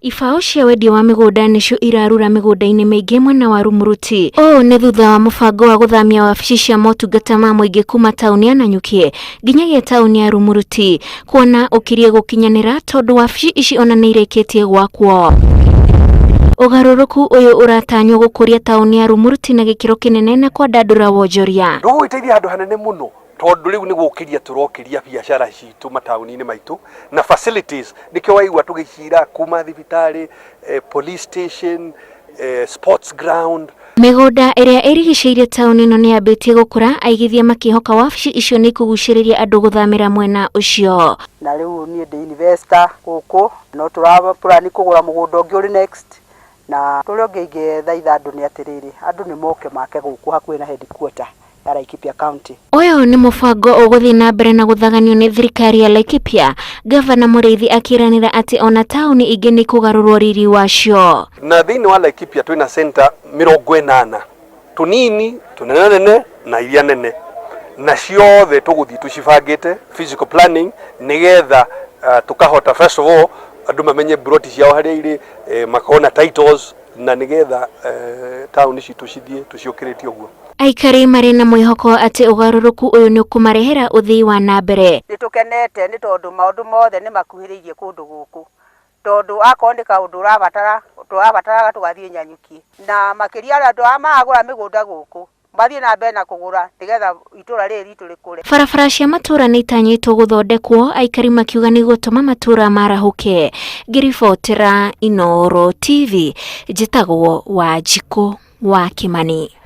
Ifao cia wendia wa migunda nicio irarura migunda-ini maingi mwena wa Rumuruti. Ni thutha wa mubango wa guthamia wabici cia motungata ma muingi kuuma tauni ya Nanyuki nginyagia tauni ya Rumuruti, kuona ukirie gukinyanira tondu wabici ici ona niireketie gwakwo. Ugaruruku uyu uratanywo gukuria tauni ya Rumuruti na gikiro kinene na kwandandura Onjoria. Ndugwiteithia andu hanene muno tondu riu ni gukiria turokiria biashara citu matauni-ini maitu na facilities nikyo waigua tugicira kuma thibitari, police station, sports ground. Migunda iria irigiceirie tauni ino ni ambitie gukura, aigithia makihoka wabici icio ni kuguciriria andu guthamira mwena ucio. Na riu ni ndi investor guku no turaba plan kugura mugunda ungi uri next na turia ungi thaitha andu ni atiriri andu ni moke make guku hakuhi na headquarter ya Laikipia county. Uyu ni mubango uguthii na mbere na guthaganio ni thirikari ya Laikipia, gavana Murithi akiranira ati ona tauni ingi ni kugarurwo riri wacio. Na thiini wa Laikipia twina center 80 tunini tunene na iria nene na ciothe tuguthii tucibangite physical planning nigetha tukahota first of all andu mamenye Mburoti ciao haria iri, makona titles na nigetha tauni citu cithie tuciukiritie uguo. Aikari mari na mwihoko ati ugaruruku uyu ni ukumarehera uthii wa na mbere. Nitukenete ni tondu maundu mothe ni makuhiriirie kundu guku tondu akorwo kaundu turabatara tugathie Nanyuki na makiria andu amagura migunda guku bathie na mbere na kugura nigetha itura riri turikure. Barabara cia matura ni itanyitwo guthondekwo, aikari makiuga ni gutuma matura marahuke. Ngiribotera Inooro TV, njitagwo Wanjiku wa Kimani.